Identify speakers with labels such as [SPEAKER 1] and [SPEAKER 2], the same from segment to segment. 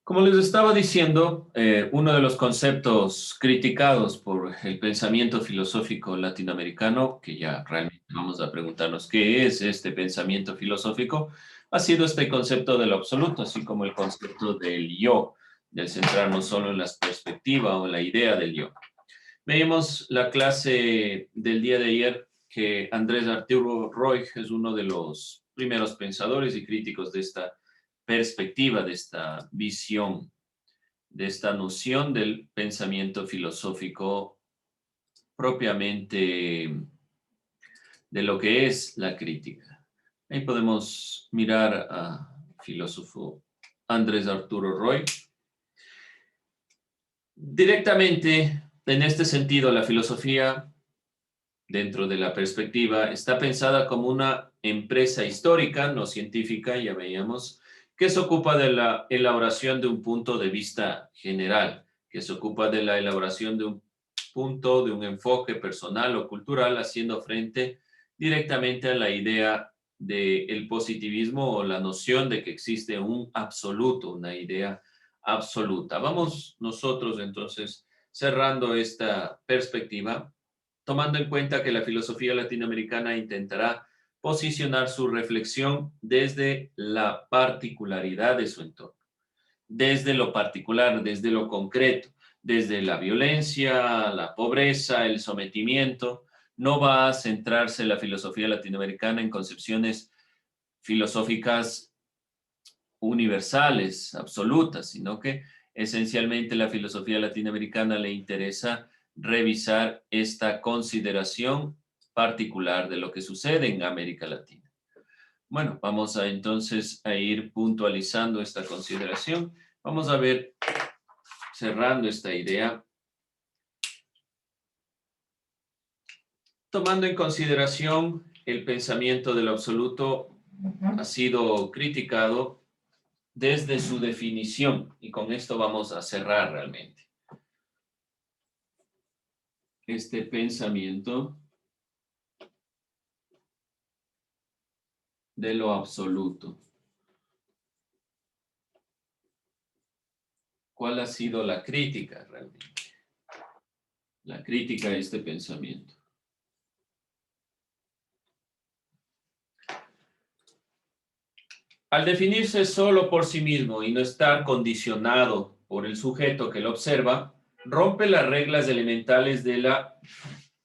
[SPEAKER 1] Como les estaba diciendo, uno de los conceptos criticados por el pensamiento filosófico latinoamericano, que ya realmente vamos a preguntarnos qué es este pensamiento filosófico, ha sido este concepto del absoluto, así como el concepto del yo, del centrarnos solo en la perspectiva o en la idea del yo. Veíamos la clase del día de ayer que Andrés Arturo Roig es uno de los primeros pensadores y críticos de esta perspectiva, de esta visión, de esta noción del pensamiento filosófico propiamente de lo que es la crítica. Ahí podemos mirar a filósofo Andrés Arturo Roig. Directamente, en este sentido, la filosofía, dentro de la perspectiva, está pensada como una empresa histórica, no científica, ya veíamos, que se ocupa de la elaboración de un punto de vista general, que se ocupa de la elaboración de un punto, de un enfoque personal o cultural, haciendo frente directamente a la idea del positivismo o la noción de que existe un absoluto, una idea absoluta. Vamos nosotros entonces cerrando esta perspectiva, tomando en cuenta que la filosofía latinoamericana intentará posicionar su reflexión desde la particularidad de su entorno, desde lo particular, desde lo concreto, desde la violencia, la pobreza, el sometimiento. No va a centrarse la filosofía latinoamericana en concepciones filosóficas universales, absolutas, sino que esencialmente la filosofía latinoamericana le interesa revisar esta consideración particular de lo que sucede en América Latina. Bueno, vamos a entonces a ir puntualizando esta consideración. Vamos a ver, cerrando esta idea, tomando en consideración el pensamiento del absoluto ha sido criticado desde su definición, y con esto vamos a cerrar realmente. Este pensamiento de lo absoluto. ¿Cuál ha sido la crítica realmente? La crítica a este pensamiento. Al definirse solo por sí mismo y no estar condicionado por el sujeto que lo observa, rompe las reglas elementales de la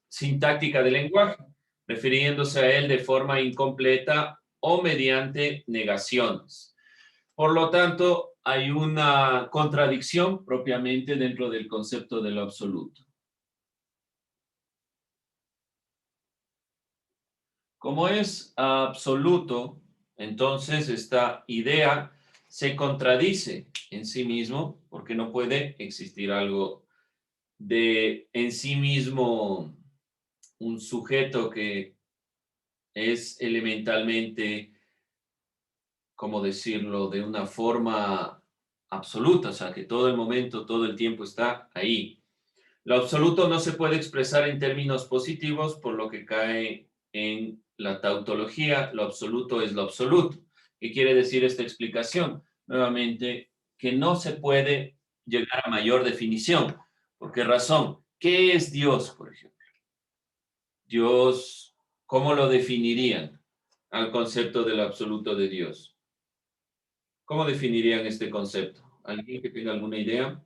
[SPEAKER 1] sintáctica del lenguaje, refiriéndose a él de forma incompleta o mediante negaciones. Por lo tanto, hay una contradicción propiamente dentro del concepto de lo absoluto. Como es absoluto, entonces esta idea se contradice en sí mismo, porque no puede existir algo de en sí mismo un sujeto que es elementalmente, ¿cómo decirlo?, de una forma absoluta, o sea, que todo el momento, todo el tiempo está ahí. Lo absoluto no se puede expresar en términos positivos, por lo que cae en la tautología. Lo absoluto es lo absoluto. ¿Qué quiere decir esta explicación? Nuevamente, que no se puede llegar a mayor definición. ¿Por qué razón? ¿Qué es Dios, por ejemplo? Dios, ¿cómo lo definirían al concepto del absoluto de Dios? ¿Cómo definirían este concepto? ¿Alguien que tenga alguna idea?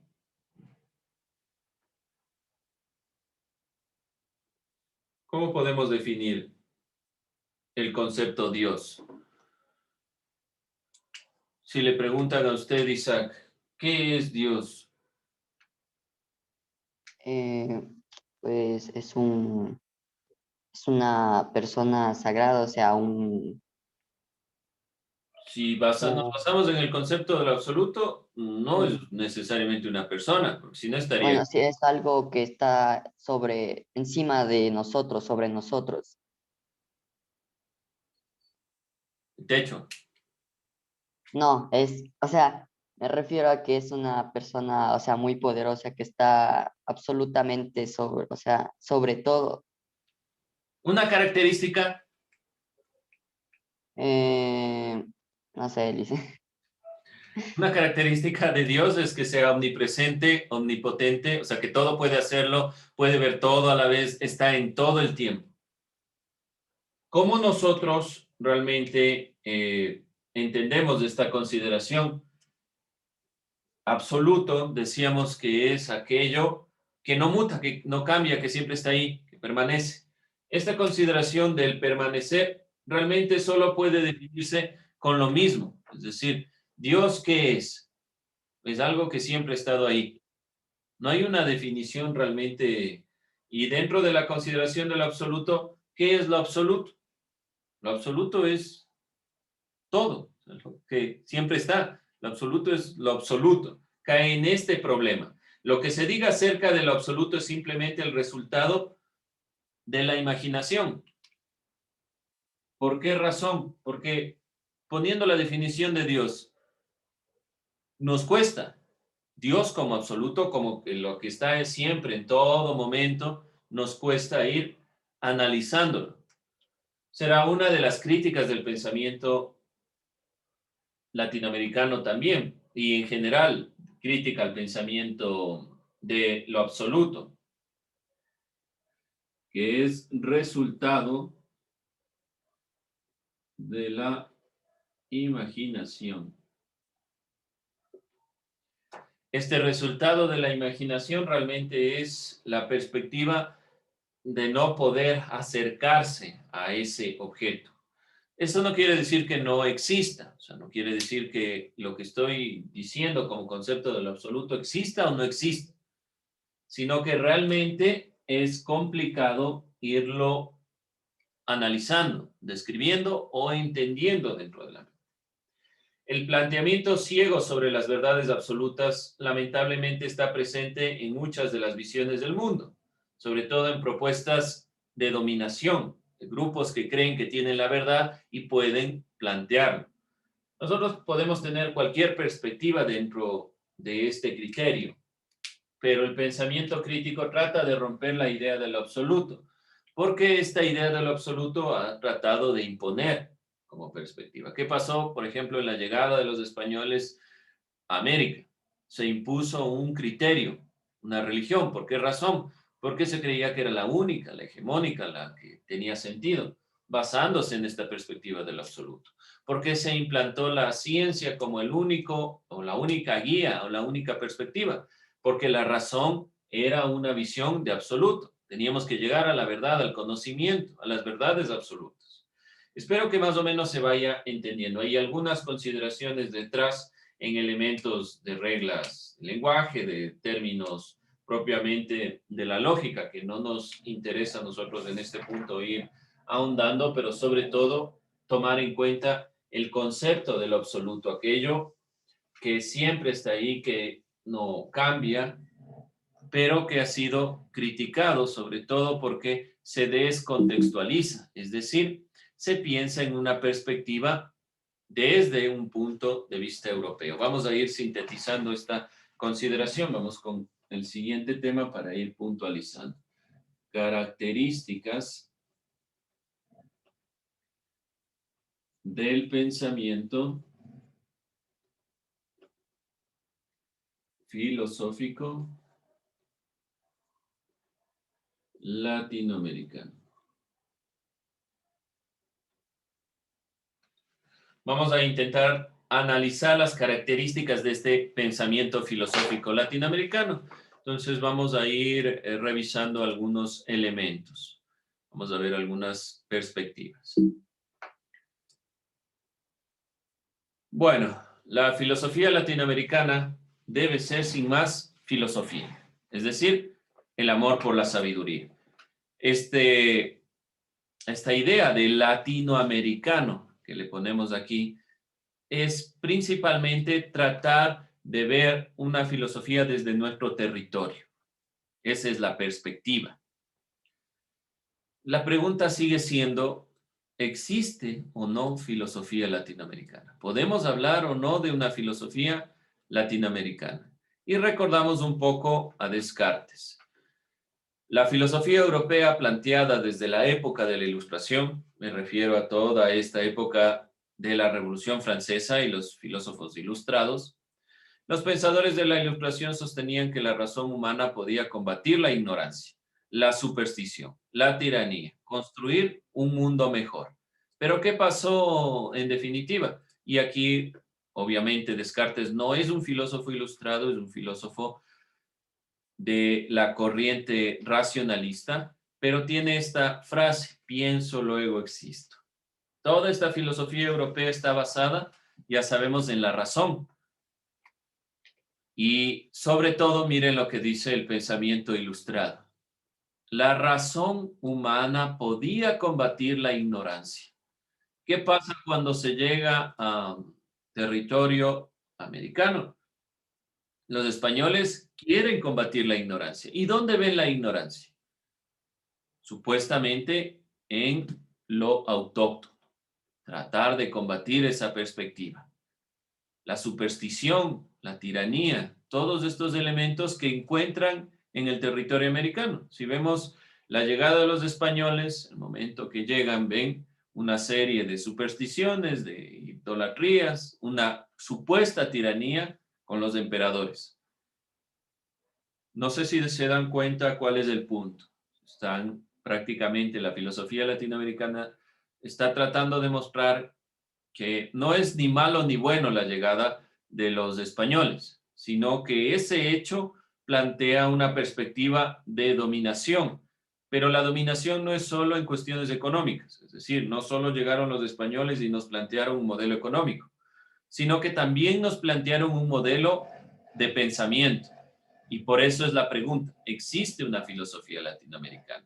[SPEAKER 1] ¿Cómo podemos definir el concepto Dios? Si le preguntan a usted, Isaac, ¿qué es Dios?
[SPEAKER 2] Eh, pues es una persona sagrada, o sea,
[SPEAKER 1] Si nos
[SPEAKER 2] un-
[SPEAKER 1] basamos en el concepto del absoluto, no es
[SPEAKER 2] mm,
[SPEAKER 1] necesariamente una persona, porque si no estaría
[SPEAKER 2] bueno, sí es algo que está encima de nosotros, sobre nosotros.
[SPEAKER 1] en techo.
[SPEAKER 2] No, o sea, me refiero a que es una persona, o sea, muy poderosa que está absolutamente sobre, o sea, sobre todo.
[SPEAKER 1] Una característica,
[SPEAKER 2] Eh, no sé, Elise.
[SPEAKER 1] Una característica de Dios es que sea omnipresente, omnipotente, o sea, que todo puede hacerlo, puede ver todo a la vez, está en todo el tiempo. ¿Cómo nosotros realmente entendemos esta consideración? Absoluto, decíamos que es aquello que no muta, que no cambia, que siempre está ahí, que permanece. Esta consideración del permanecer realmente solo puede definirse con lo mismo, es decir, Dios, ¿qué es? Es algo que siempre ha estado ahí. No hay una definición realmente, y dentro de la consideración del absoluto, ¿qué es lo absoluto? Lo absoluto es todo, lo que siempre está. Lo absoluto es lo absoluto. Cae en este problema. Lo que se diga acerca de lo absoluto es simplemente el resultado de la imaginación. ¿Por qué razón? Porque poniendo la definición de Dios, nos cuesta. Dios como absoluto, como que lo que está es siempre, en todo momento, nos cuesta ir analizándolo. Será una de las críticas del pensamiento latinoamericano también, y en general crítica al pensamiento de lo absoluto, que es resultado de la imaginación. Este resultado de la imaginación realmente es la perspectiva de no poder acercarse a ese objeto. Eso no quiere decir que no exista, o sea, no quiere decir que lo que estoy diciendo como concepto de lo absoluto exista o no exista, sino que realmente es complicado irlo analizando, describiendo o entendiendo dentro de la mente. El planteamiento ciego sobre las verdades absolutas lamentablemente está presente en muchas de las visiones del mundo, sobre todo en propuestas de dominación, de grupos que creen que tienen la verdad y pueden plantearlo. Nosotros podemos tener cualquier perspectiva dentro de este criterio, pero el pensamiento crítico trata de romper la idea de lo absoluto, porque esta idea de lo absoluto ha tratado de imponer como perspectiva. ¿Qué pasó, por ejemplo, en la llegada de los españoles a América? Se impuso un criterio, una religión. ¿Por qué razón? Porque se creía que era la única, la hegemónica, la que tenía sentido, basándose en esta perspectiva del absoluto. Porque se implantó la ciencia como el único o la única guía o la única perspectiva, porque la razón era una visión de absoluto. Teníamos que llegar a la verdad, al conocimiento, a las verdades absolutas. Espero que más o menos se vaya entendiendo. Hay algunas consideraciones detrás en elementos de reglas de lenguaje, de términos propiamente de la lógica, que no nos interesa a nosotros en este punto ir ahondando, pero sobre todo tomar en cuenta el concepto del absoluto, aquello que siempre está ahí, que no cambia, pero que ha sido criticado sobre todo porque se descontextualiza, es decir, se piensa en una perspectiva desde un punto de vista europeo. Vamos a ir sintetizando esta consideración. Vamos con el siguiente tema para ir puntualizando. Características del pensamiento filosófico latinoamericano. Vamos a intentar analizar las características de este pensamiento filosófico latinoamericano. Entonces vamos a ir revisando algunos elementos. Vamos a ver algunas perspectivas. Bueno, la filosofía latinoamericana debe ser sin más filosofía, es decir, el amor por la sabiduría. Esta idea de latinoamericano que le ponemos aquí es principalmente tratar de ver una filosofía desde nuestro territorio. Esa es la perspectiva. La pregunta sigue siendo, ¿existe o no filosofía latinoamericana? ¿Podemos hablar o no de una filosofía latinoamericana? Y recordamos un poco a Descartes. La filosofía europea planteada desde la época de la Ilustración, me refiero a toda esta época de la Revolución Francesa y los filósofos ilustrados, Los pensadores de la Ilustración sostenían que la razón humana podía combatir la ignorancia, la superstición, la tiranía, construir un mundo mejor. Pero ¿qué pasó en definitiva? Y aquí, obviamente, Descartes no es un filósofo ilustrado, es un filósofo de la corriente racionalista, pero tiene esta frase: pienso, luego existo. Toda esta filosofía europea está basada, ya sabemos, en la razón. Y sobre todo, miren lo que dice el pensamiento ilustrado. La razón humana podía combatir la ignorancia. ¿Qué pasa cuando se llega a territorio americano? Los españoles quieren combatir la ignorancia. ¿Y dónde ven la ignorancia? Supuestamente en lo autóctono. Tratar de combatir esa perspectiva. La superstición, la tiranía, todos estos elementos que encuentran en el territorio americano. Si vemos la llegada de los españoles, el momento que llegan, ven una serie de supersticiones, de idolatrías, una supuesta tiranía con los emperadores. No sé si se dan cuenta cuál es el punto. Están prácticamente, la filosofía latinoamericana está tratando de mostrar que no es ni malo ni bueno la llegada de los españoles, sino que ese hecho plantea una perspectiva de dominación. Pero la dominación no es solo en cuestiones económicas, es decir, no solo llegaron los españoles y nos plantearon un modelo económico, sino que también nos plantearon un modelo de pensamiento. Y por eso es la pregunta: ¿existe una filosofía latinoamericana?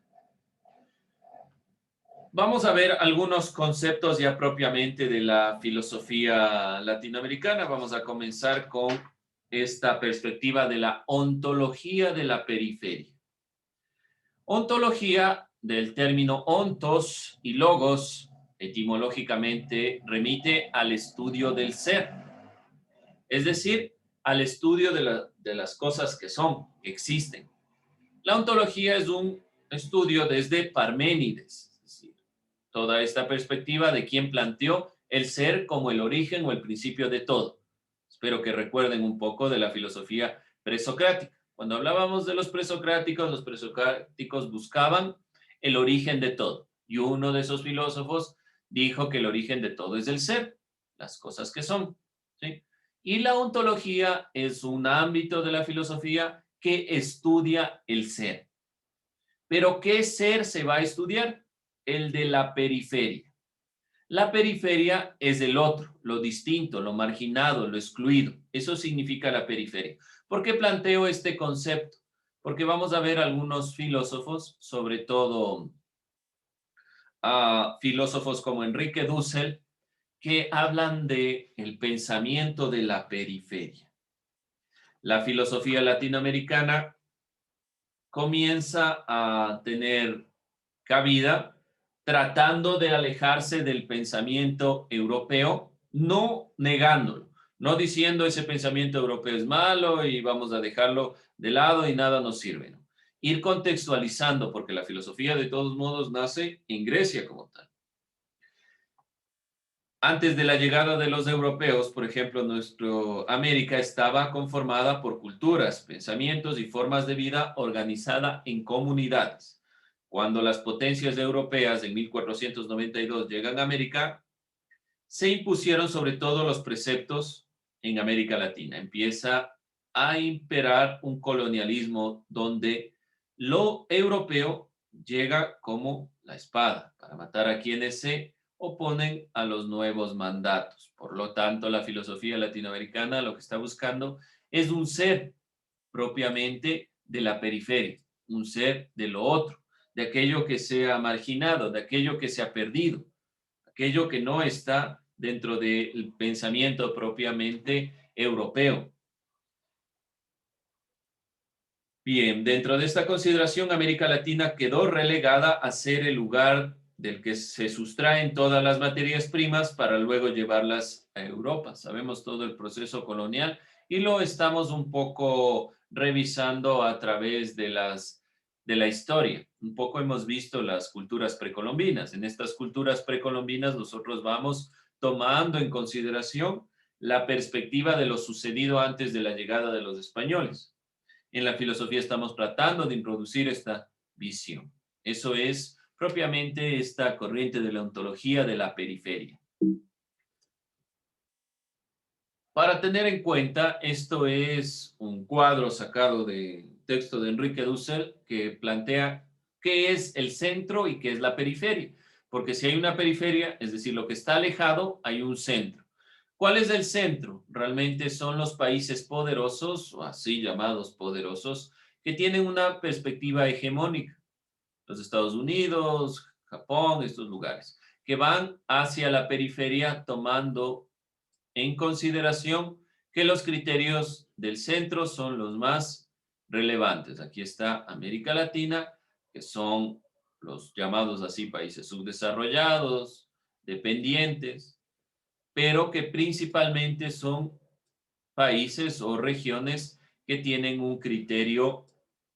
[SPEAKER 1] Vamos a ver algunos conceptos ya propiamente de la filosofía latinoamericana. Vamos a comenzar con esta perspectiva de la ontología de la periferia. Ontología, del término ontos y logos, etimológicamente remite al estudio del ser, es decir, al estudio de las cosas que son, que existen. La ontología es un estudio desde Parménides, es decir, toda esta perspectiva de quien planteó el ser como el origen o el principio de todo. Espero que recuerden un poco de la filosofía presocrática. Cuando hablábamos de los presocráticos buscaban el origen de todo. Y uno de esos filósofos dijo que el origen de todo es el ser, las cosas que son. ¿Sí? Y la ontología es un ámbito de la filosofía que estudia el ser. Pero ¿qué ser se va a estudiar? El de la periferia. La periferia es el otro, lo distinto, lo marginado, lo excluido. Eso significa la periferia. ¿Por qué planteo este concepto? Porque vamos a ver algunos filósofos, sobre todo filósofos como Enrique Dussel, que hablan de el pensamiento de la periferia. La filosofía latinoamericana comienza a tener cabida tratando de alejarse del pensamiento europeo, no negándolo, no diciendo ese pensamiento europeo es malo y vamos a dejarlo de lado y nada nos sirve, ¿no? Ir contextualizando, porque la filosofía de todos modos nace en Grecia como tal. Antes de la llegada de los europeos, por ejemplo, nuestra América estaba conformada por culturas, pensamientos y formas de vida organizada en comunidades. Cuando las potencias europeas en 1492 llegan a América, se impusieron sobre todo los preceptos en América Latina. Empieza a imperar un colonialismo donde lo europeo llega como la espada para matar a quienes se oponen a los nuevos mandatos. Por lo tanto, la filosofía latinoamericana lo que está buscando es un ser propiamente de la periferia, un ser de lo otro, de aquello que se ha marginado, de aquello que se ha perdido, aquello que no está dentro del pensamiento propiamente europeo. Bien, dentro de esta consideración, América Latina quedó relegada a ser el lugar del que se sustraen todas las materias primas para luego llevarlas a Europa. Sabemos todo el proceso colonial y lo estamos un poco revisando a través de la historia. Un poco hemos visto las culturas precolombinas. En estas culturas precolombinas nosotros vamos tomando en consideración la perspectiva de lo sucedido antes de la llegada de los españoles. En la filosofía estamos tratando de introducir esta visión. Eso es propiamente esta corriente de la ontología de la periferia. Para tener en cuenta, esto es un cuadro sacado de texto de Enrique Dussel que plantea qué es el centro y qué es la periferia. Porque si hay una periferia, es decir, lo que está alejado, hay un centro. ¿Cuál es el centro? Realmente son los países poderosos, o así llamados poderosos, que tienen una perspectiva hegemónica. Los Estados Unidos, Japón, estos lugares, que van hacia la periferia tomando en consideración que los criterios del centro son los más relevantes. Aquí está América Latina, que son los llamados así países subdesarrollados, dependientes, pero que principalmente son países o regiones que tienen un criterio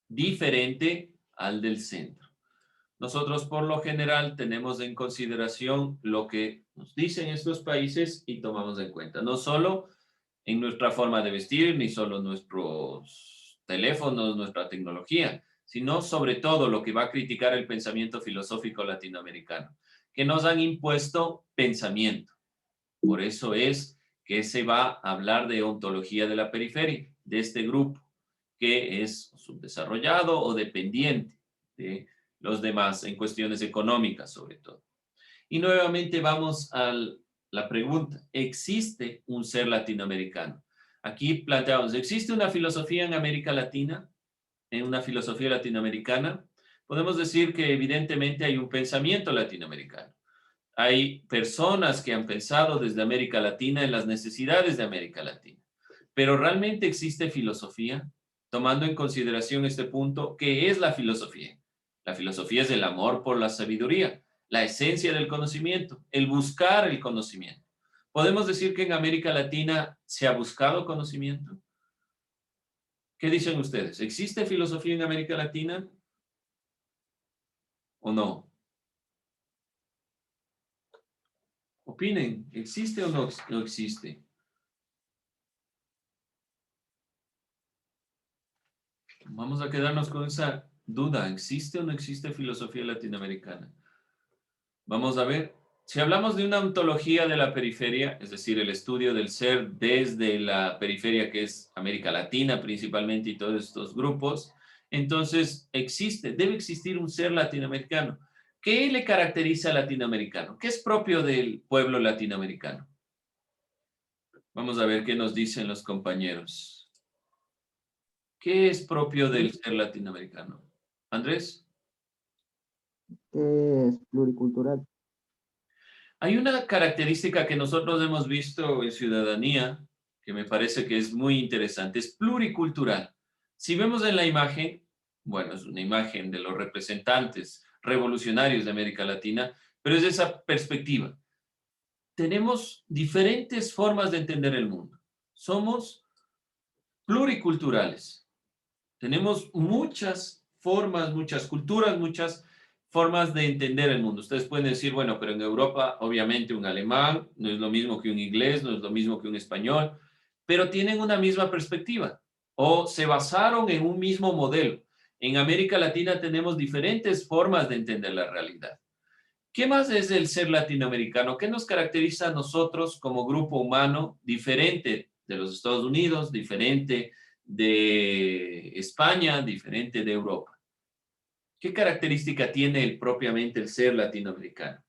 [SPEAKER 1] diferente al del centro. Nosotros por lo general tenemos en consideración lo que nos dicen estos países y tomamos en cuenta, no solo en nuestra forma de vestir, ni solo nuestros teléfonos, nuestra tecnología, sino sobre todo lo que va a criticar el pensamiento filosófico latinoamericano, que nos han impuesto pensamiento. Por eso es que se va a hablar de ontología de la periferia, de este grupo, que es subdesarrollado o dependiente de los demás en cuestiones económicas sobre todo. Y nuevamente vamos a la pregunta, ¿existe un ser latinoamericano? Aquí planteamos, ¿existe una filosofía en América Latina? ¿En una filosofía latinoamericana? Podemos decir que evidentemente hay un pensamiento latinoamericano. Hay personas que han pensado desde América Latina en las necesidades de América Latina. Pero ¿realmente existe filosofía? Tomando en consideración este punto, ¿qué es la filosofía? La filosofía es el amor por la sabiduría, la esencia del conocimiento, el buscar el conocimiento. ¿Podemos decir que en América Latina se ha buscado conocimiento? ¿Qué dicen ustedes? ¿Existe filosofía en América Latina o no? Opinen, ¿existe o no existe? Vamos a quedarnos con esa duda. ¿Existe o no existe filosofía latinoamericana? Vamos a ver. Si hablamos de una ontología de la periferia, es decir, el estudio del ser desde la periferia que es América Latina principalmente y todos estos grupos, entonces debe existir un ser latinoamericano. ¿Qué le caracteriza al latinoamericano? ¿Qué es propio del pueblo latinoamericano? Vamos a ver qué nos dicen los compañeros. ¿Qué es propio del ser latinoamericano? Andrés.
[SPEAKER 3] Es pluricultural.
[SPEAKER 1] Hay una característica que nosotros hemos visto en ciudadanía, que me parece que es muy interesante, es pluricultural. Si vemos en la imagen, bueno, es una imagen de los representantes revolucionarios de América Latina, pero es esa perspectiva. Tenemos diferentes formas de entender el mundo. Somos pluriculturales. Tenemos muchas formas, muchas culturas, muchas formas de entender el mundo. Ustedes pueden decir, bueno, pero en Europa, obviamente, un alemán no es lo mismo que un inglés, no es lo mismo que un español, pero tienen una misma perspectiva o se basaron en un mismo modelo. En América Latina tenemos diferentes formas de entender la realidad. ¿Qué más es el ser latinoamericano? ¿Qué nos caracteriza a nosotros como grupo humano diferente de los Estados Unidos, diferente de España, diferente de Europa? ¿Qué característica tiene propiamente el ser latinoamericano?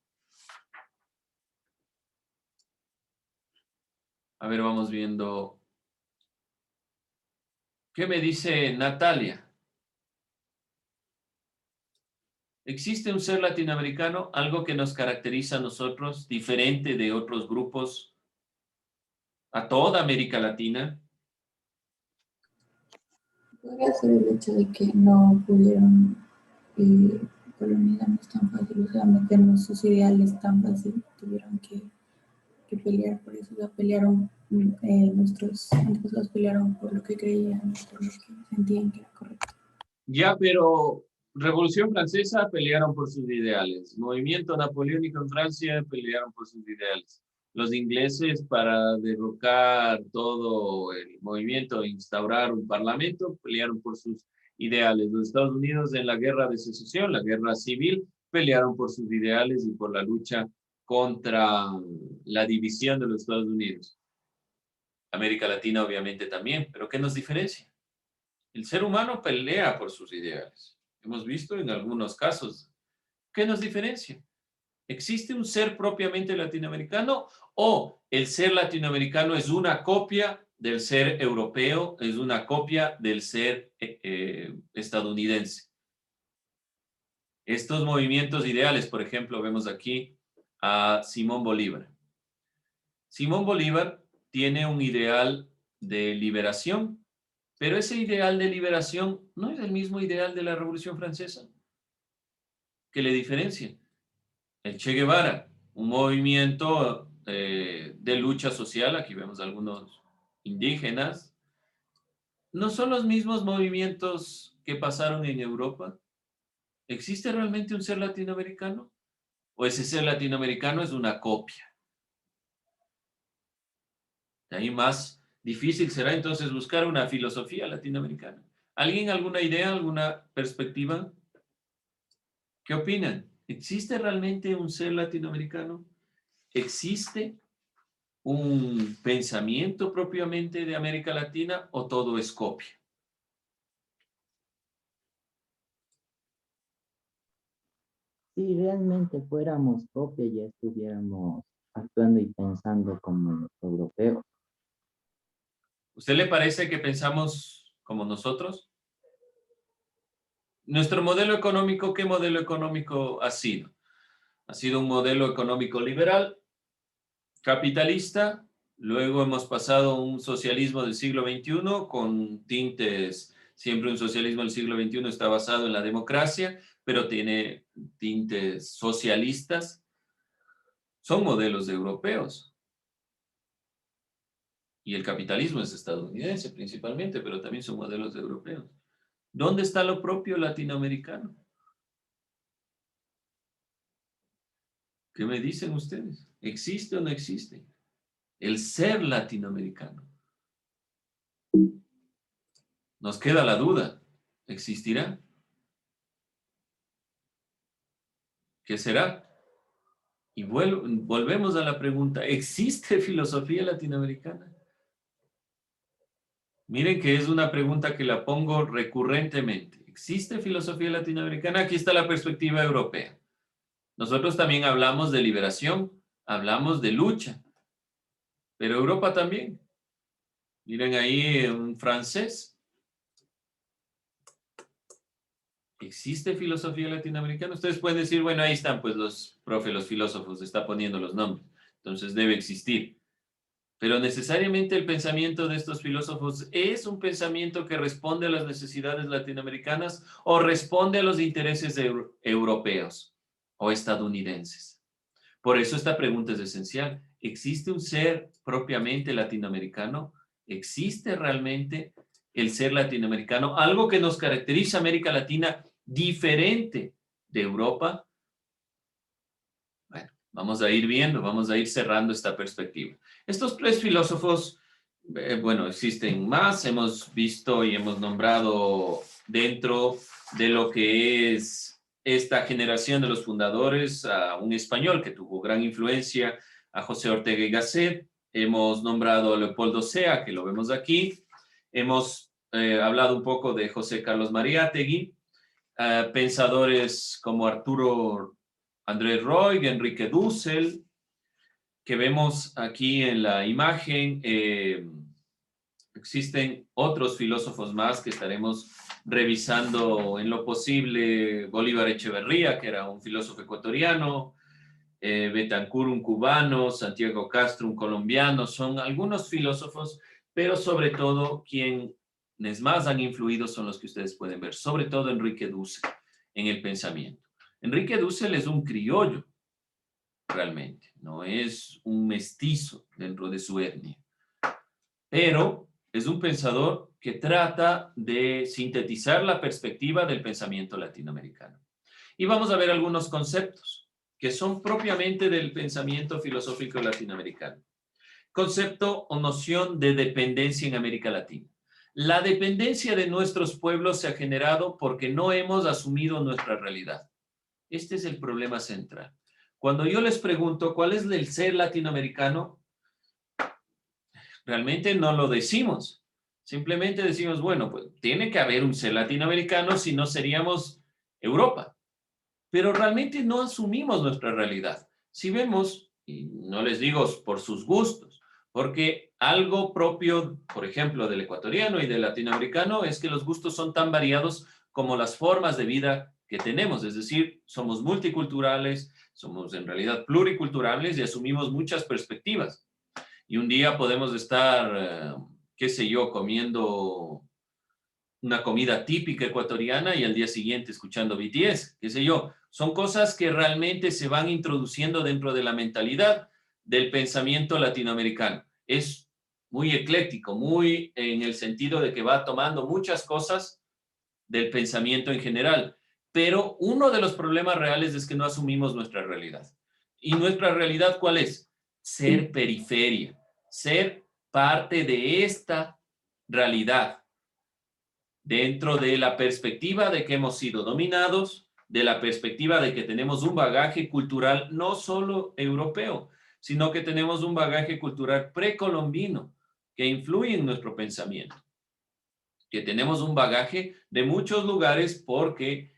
[SPEAKER 1] A ver, vamos viendo. ¿Qué me dice Natalia? ¿Existe un ser latinoamericano, algo que nos caracteriza a nosotros, diferente de otros grupos, a toda América Latina?
[SPEAKER 4] Podría ser el hecho de que no pudieron colonizarnos tan fácil, o sea, meternos sus ideales tan fácil, tuvieron que pelear por eso, o sea, pelearon, nuestros antepasados pelearon por lo que creían, por lo que sentían que era correcto.
[SPEAKER 1] Ya, pero Revolución Francesa pelearon por sus ideales. Movimiento napoleónico en Francia pelearon por sus ideales. Los ingleses, para derrocar todo el movimiento e instaurar un parlamento, pelearon por sus ideales. Los Estados Unidos en la guerra de secesión, la guerra civil, pelearon por sus ideales y por la lucha contra la división de los Estados Unidos. América Latina obviamente también, pero ¿qué nos diferencia? El ser humano pelea por sus ideales. Hemos visto en algunos casos. ¿Qué nos diferencia? ¿Existe un ser propiamente latinoamericano o el ser latinoamericano es una copia del ser europeo, es una copia del ser estadounidense? Estos movimientos ideales, por ejemplo, vemos aquí a Simón Bolívar. Simón Bolívar tiene un ideal de liberación, pero ese ideal de liberación no es el mismo ideal de la Revolución Francesa. ¿Qué le diferencia? El Che Guevara, un movimiento de lucha social, aquí vemos algunos indígenas, no son los mismos movimientos que pasaron en Europa. ¿Existe realmente un ser latinoamericano? ¿O ese ser latinoamericano es una copia? De ahí más difícil será entonces buscar una filosofía latinoamericana. ¿Alguien alguna idea, alguna perspectiva? ¿Qué opinan? ¿Existe realmente un ser latinoamericano? ¿Existe un pensamiento propiamente de América Latina o todo es copia?
[SPEAKER 3] Si realmente fuéramos copia, ya estuviéramos actuando y pensando como los europeos.
[SPEAKER 1] ¿Usted le parece que pensamos como nosotros? Nuestro modelo económico, ¿qué modelo económico ha sido? Ha sido un modelo económico liberal, capitalista, luego hemos pasado a un socialismo del siglo XXI con tintes, siempre un socialismo del siglo XXI está basado en la democracia, pero tiene tintes socialistas. Son modelos europeos. Y el capitalismo es estadounidense principalmente, pero también son modelos europeos. ¿Dónde está lo propio latinoamericano? ¿Qué me dicen ustedes? ¿Existe o no existe? El ser latinoamericano. Nos queda la duda. ¿Existirá? ¿Qué será? Y volvemos a la pregunta, ¿existe filosofía latinoamericana? Miren que es una pregunta que la pongo recurrentemente. ¿Existe filosofía latinoamericana? Aquí está la perspectiva europea. Nosotros también hablamos de liberación, hablamos de lucha, pero Europa también. Miren ahí un francés. ¿Existe filosofía latinoamericana? Ustedes pueden decir, bueno, ahí están pues los filósofos, está poniendo los nombres. Entonces debe existir. Pero necesariamente el pensamiento de estos filósofos es un pensamiento que responde a las necesidades latinoamericanas o responde a los intereses europeos o estadounidenses. Por eso esta pregunta es esencial. ¿Existe un ser propiamente latinoamericano? ¿Existe realmente el ser latinoamericano? Algo que nos caracteriza a América Latina diferente de Europa. Bueno, vamos a ir viendo, vamos a ir cerrando esta perspectiva. Estos tres filósofos, bueno, existen más, hemos visto y hemos nombrado dentro de lo que es esta generación de los fundadores a un español que tuvo gran influencia, a José Ortega y Gasset. Hemos nombrado a Leopoldo Sea, que lo vemos aquí. Hemos hablado un poco de José Carlos Mariátegui, pensadores como Arturo Andrés Roig, Enrique Dussel, que vemos aquí en la imagen. Existen otros filósofos más que estaremos revisando en lo posible. Bolívar Echeverría, que era un filósofo ecuatoriano, Betancur, un cubano, Santiago Castro, un colombiano, son algunos filósofos, pero sobre todo quienes más han influido son los que ustedes pueden ver, sobre todo Enrique Dussel en el pensamiento. Enrique Dussel es un criollo, realmente, no es un mestizo dentro de su etnia, pero es un pensador que trata de sintetizar la perspectiva del pensamiento latinoamericano. Y vamos a ver algunos conceptos. que son propiamente del pensamiento filosófico latinoamericano. Concepto o noción de dependencia en América Latina. La dependencia de nuestros pueblos se ha generado porque no hemos asumido nuestra realidad. Este es el problema central. Cuando yo les pregunto cuál es el ser latinoamericano, realmente no lo decimos. Simplemente decimos, bueno, pues tiene que haber un ser latinoamericano, si no seríamos Europa. Pero realmente no asumimos nuestra realidad. Si vemos, y no les digo por sus gustos, porque algo propio, por ejemplo, del ecuatoriano y del latinoamericano es que los gustos son tan variados como las formas de vida que tenemos. Es decir, somos multiculturales, somos en realidad pluriculturales y asumimos muchas perspectivas. Y un día podemos estar, qué sé yo, comiendo una comida típica ecuatoriana y al día siguiente escuchando BTS, qué sé yo. Son cosas que realmente se van introduciendo dentro de la mentalidad del pensamiento latinoamericano. Es muy ecléctico, muy en el sentido de que va tomando muchas cosas del pensamiento en general. Pero uno de los problemas reales es que no asumimos nuestra realidad. ¿Y nuestra realidad cuál es? Ser periferia, ser parte de esta realidad dentro de la perspectiva de que hemos sido dominados, de la perspectiva de que tenemos un bagaje cultural no solo europeo, sino que tenemos un bagaje cultural precolombino que influye en nuestro pensamiento, que tenemos un bagaje de muchos lugares porque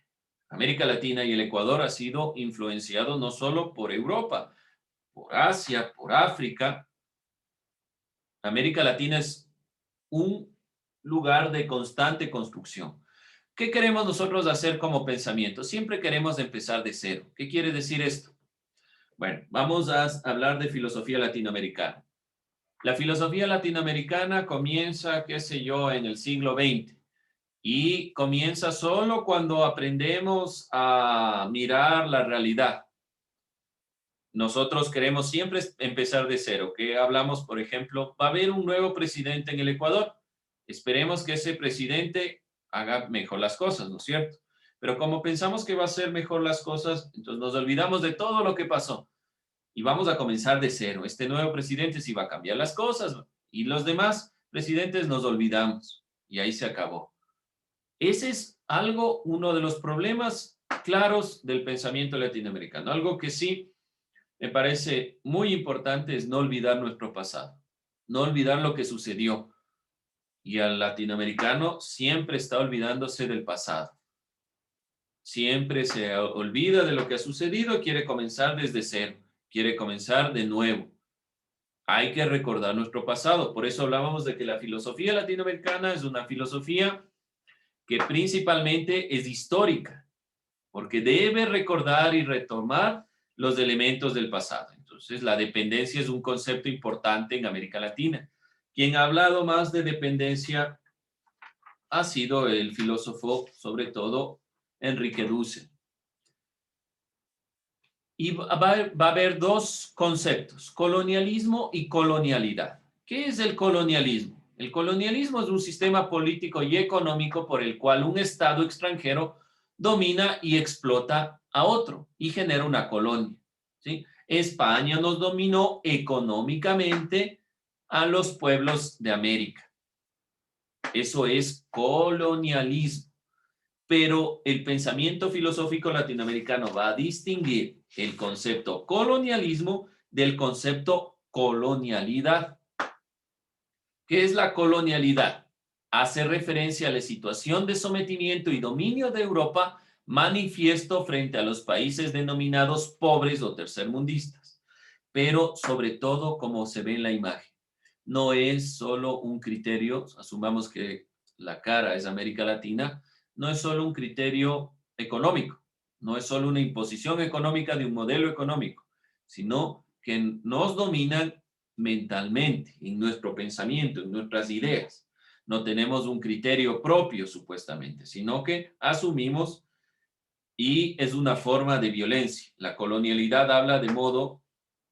[SPEAKER 1] América Latina y el Ecuador ha sido influenciado no solo por Europa, por Asia, por África. América Latina es un lugar de constante construcción. ¿Qué queremos nosotros hacer como pensamiento? Siempre queremos empezar de cero. ¿Qué quiere decir esto? Bueno, vamos a hablar de filosofía latinoamericana. La filosofía latinoamericana comienza, qué sé yo, en el siglo XX y comienza solo cuando aprendemos a mirar la realidad. Nosotros queremos siempre empezar de cero. ¿Qué hablamos, por ejemplo? Va a haber un nuevo presidente en el Ecuador. Esperemos que ese presidente haga mejor las cosas, ¿no es cierto? Pero como pensamos que va a hacer mejor las cosas, entonces nos olvidamos de todo lo que pasó y vamos a comenzar de cero. Este nuevo presidente sí va a cambiar las cosas y los demás presidentes nos olvidamos y ahí se acabó. Ese es algo, uno de los problemas claros del pensamiento latinoamericano. Algo que sí me parece muy importante es no olvidar nuestro pasado, no olvidar lo que sucedió. Y al latinoamericano siempre está olvidándose del pasado. Siempre se olvida de lo que ha sucedido, quiere comenzar desde cero, quiere comenzar de nuevo. Hay que recordar nuestro pasado. Por eso hablábamos de que la filosofía latinoamericana es una filosofía que principalmente es histórica, porque debe recordar y retomar los elementos del pasado. Entonces, la dependencia es un concepto importante en América Latina. Quien ha hablado más de dependencia ha sido el filósofo, sobre todo, Enrique Dussel. Y va a haber dos conceptos, colonialismo y colonialidad. ¿Qué es el colonialismo? El colonialismo es un sistema político y económico por el cual un Estado extranjero domina y explota a otro y genera una colonia, ¿sí? España nos dominó económicamente a los pueblos de América. Eso es colonialismo. Pero el pensamiento filosófico latinoamericano va a distinguir el concepto colonialismo del concepto colonialidad. ¿Qué es la colonialidad? Hace referencia a la situación de sometimiento y dominio de Europa manifiesto frente a los países denominados pobres o tercermundistas, pero sobre todo como se ve en la imagen. No es solo un criterio, asumamos que la cara es América Latina, no es solo un criterio económico, no es solo una imposición económica de un modelo económico, sino que nos dominan mentalmente, en nuestro pensamiento, en nuestras ideas. No tenemos un criterio propio, supuestamente, sino que asumimos y es una forma de violencia. La colonialidad habla de modo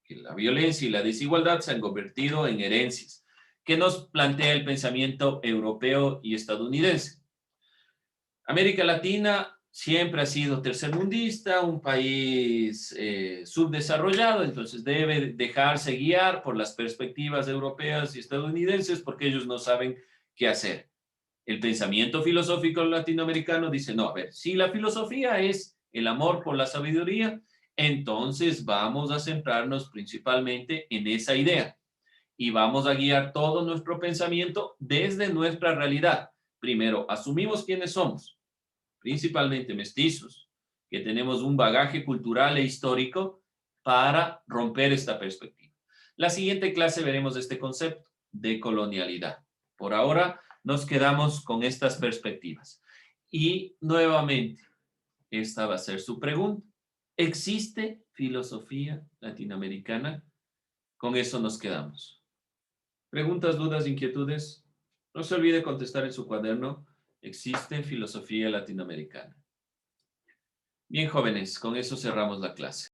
[SPEAKER 1] que la violencia y la desigualdad se han convertido en herencias, que nos plantea el pensamiento europeo y estadounidense. América Latina siempre ha sido tercermundista, un país subdesarrollado, entonces debe dejarse guiar por las perspectivas europeas y estadounidenses porque ellos no saben qué hacer. El pensamiento filosófico latinoamericano dice, no, a ver, si la filosofía es el amor por la sabiduría, entonces vamos a centrarnos principalmente en esa idea y vamos a guiar todo nuestro pensamiento desde nuestra realidad. Primero, asumimos quiénes somos, principalmente mestizos, que tenemos un bagaje cultural e histórico para romper esta perspectiva. La siguiente clase veremos este concepto de colonialidad. Por ahora nos quedamos con estas perspectivas. Y nuevamente, esta va a ser su pregunta. ¿Existe filosofía latinoamericana? Con eso nos quedamos. ¿Preguntas, dudas, inquietudes? No se olvide contestar en su cuaderno. ¿Existe filosofía latinoamericana? Bien, jóvenes, con eso cerramos la clase.